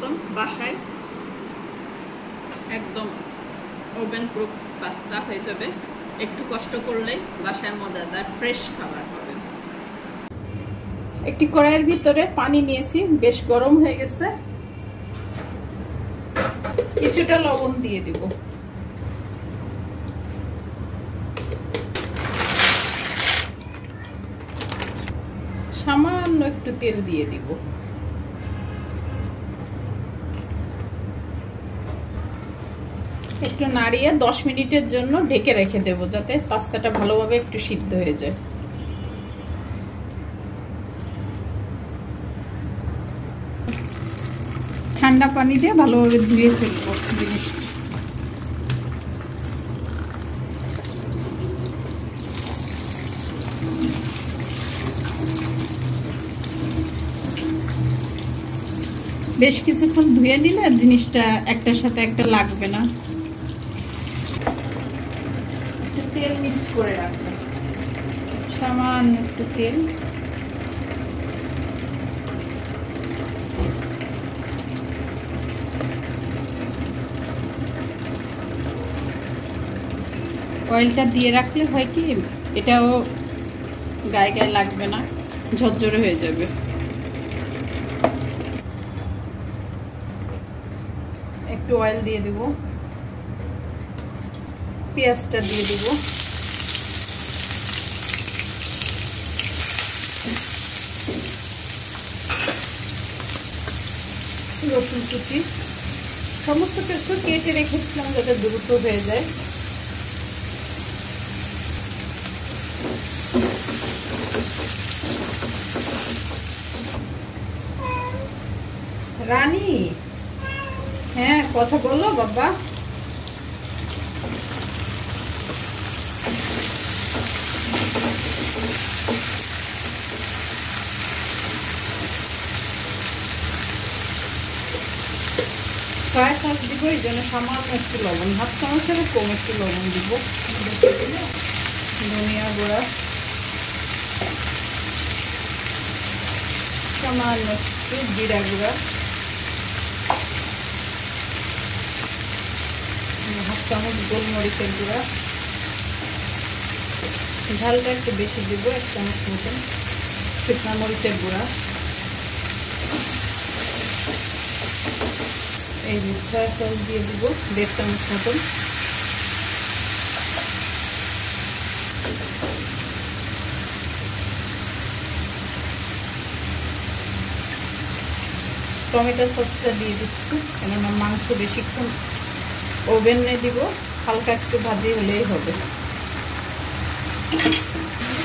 মতন বাসায় একদম ওভেন প্রুফ পাস্তা হয়ে যাবে। একটু কষ্ট করলেই বাসায় মজাদার ফ্রেশ খাবার হবে। একটি কড়াইয়ের ভিতরে পানি নিয়েছি, বেশ গরম হয়ে গেছে। কিছুটা লবণ দিয়ে দিব। সামান্য একটু তেল দিয়ে দিব। একটু নাড়িয়ে 10 মিনিটের জন্য ঢেকে রেখে দেব, যাতে পাস্তাটা ভালোভাবে একটু সিদ্ধ হয়ে যায়। ঠান্ডা পানি দিয়ে ভালোভাবে ধুয়ে ফেলবো জিনিসটা। বেশ কিছুক্ষণ ধুয়ে নিলে জিনিসটা একটার সাথে একটা লাগবে না। একটু তেল মিক্স করে রাখবেন, সামান্য একটু তেল। অয়েলটা দিয়ে রাখলে হয় কি, এটাও গায়ে গায়ে লাগবে না, ঝরঝরে হয়ে যাবে। একটু অয়েল দিয়ে দেব, পেঁয়াজটা দিয়ে দেব, রসুন কুচি, সমস্ত কিছু কেটে রেখেছিলাম যাতে দ্রুত হয়ে যায়। রানী, হ্যাঁ কথা বললো বাবা। সয়া সস দিব, এই জন্য সামান্য একটু লবণ, হাফ চামচের কম একটু লবণ দিব। ধনিয়া গুঁড়া সামান্য একটু, জিরা গুঁড়া হাফ চামচ, গোলমরিচের গুঁড়া, ঝালটা একটু বেশি দিব, 1 চামচ মতন শুকনা মরিচের গুঁড়া, এই যে সয়া সস দিয়ে দিব 1.5 চামচ মতন। টমেটো সসটা দিয়ে দিচ্ছি, কেননা মাংস বেশিক্ষণ ওভেনে দিব, হালকা একটু ভাজি হলেই হবে।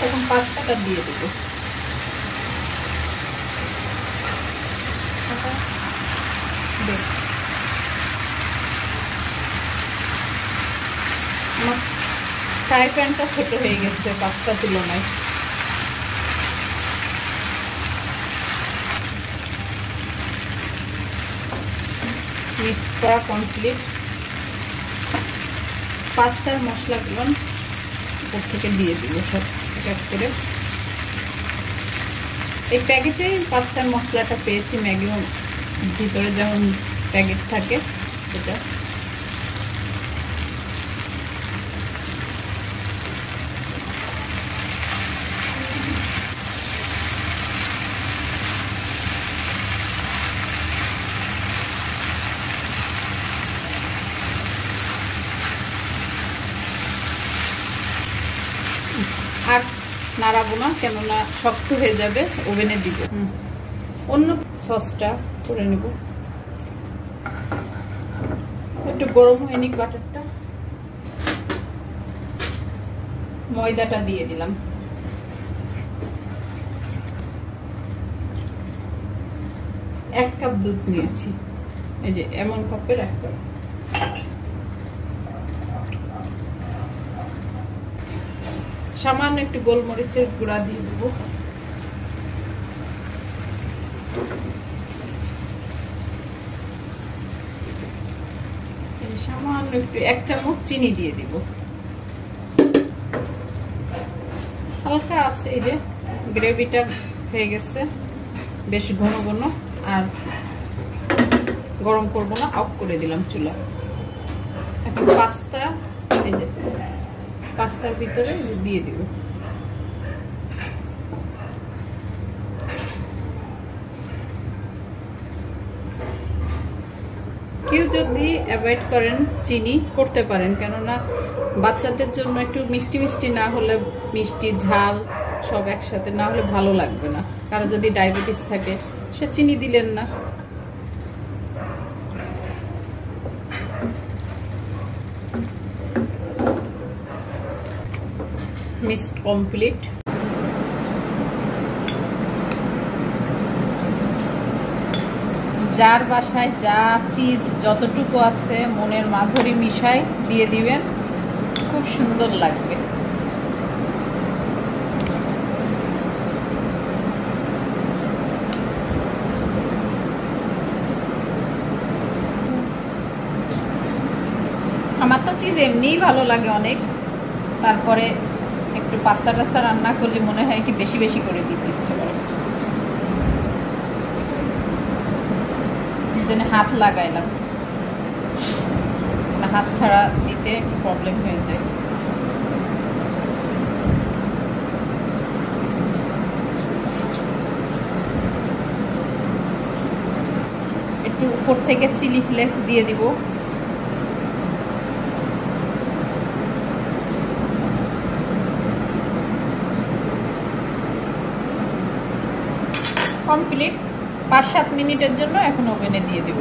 এখন পাস্তাটা দিয়ে দেব। আমার ফ্রাই প্যানটা ছোট হয়ে গেছে পাস্তা তুলনায়। মিক্স করা কমপ্লিট। পাস্তার মশলাগুলো উপর থেকে দিয়ে দিব সব এক করে। এই প্যাকেটে পাস্তার মশলাটা পেয়েছি, ম্যাগির ভিতরে যেমন প্যাকেট থাকে সেটা। আর নাড়াবো না, কেননা শক্ত হয়ে যাবে, ওভেনে দিব। অন্য সসটা করে নেব। একটু গরম হয়ে নিক বাটারটা, ময়দাটা দিয়ে দিলাম। এক কাপ দুধ নিয়েছি, এই যে এমন কাপের 1 কাপ। সামান্য একটু গোলমরিচের গুঁড়া দিয়ে দেবো। সামান্য একটু 1 চামচ চিনি দিয়ে দিব। হালকা আছে, এই যে গ্রেভিটা হয়ে গেছে বেশ ঘন ঘন, আর গরম করব না, অফ করে দিলাম চুলা। এখন পাস্তা, এই যে পাস্তার ভিতরে দিয়ে দিব। কেউ যদি অ্যাভয়েড করেন চিনি করতে পারেন, কেননা বাচ্চাদের জন্য একটু মিষ্টি মিষ্টি না হলে, মিষ্টি ঝাল সব একসাথে না হলে ভালো লাগবে না। কারো যদি ডায়াবেটিস থাকে সে চিনি দিলেন না। Mixed complete. যার বাসায় যা চিজ যতটুকু আছে মনের মাধুরী মিশাই দিয়ে দিবেন, খুব সুন্দর লাগবে। আমার তো চিজ এমনিই ভালো লাগে অনেক, তারপরে একটু পাস্তা টাস্তা রান্না করলে মনে হয় কি বেশি বেশি করে দিতে ইচ্ছে করে, যেন হাত লাগাইলাম না, হাত ছাড়া দিতে প্রবলেম হয়ে যায়। একটু উপর থেকে চিলি ফ্লেক্স দিয়ে দিব। কমপ্লিট। 5-7 মিনিটের জন্য এখন ওভেনে দিয়ে দিব।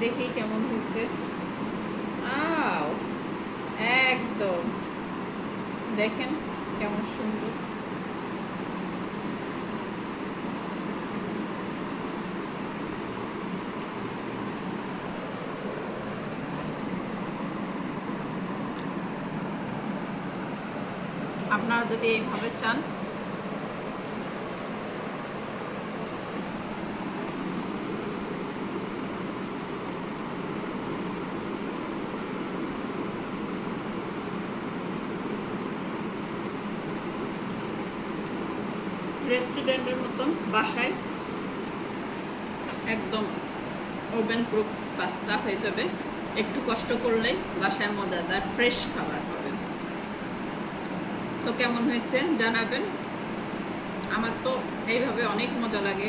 দেখি কেমন হয়েছে। একদম দেখেন কেমন সুন্দর। আপনারা যদি এইভাবে চান রেস্টুরেন্টের মতন বাসায় একদম ওভেন প্রুফ পাস্তা হয়ে যাবে। একটু কষ্ট করলেই বাসায় মজাদার ফ্রেশ খাবার পাবেন। তো কেমন হয়েছে জানাবেন। আমার তো এইভাবে অনেক মজা লাগে।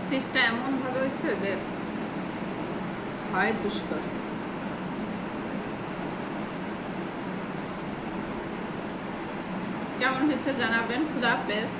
চিজটা এমন ভাবে হয়েছে যে হয় দুষ্কর। কেমন হয়েছে জানাবেন। খুদা হাফেজ।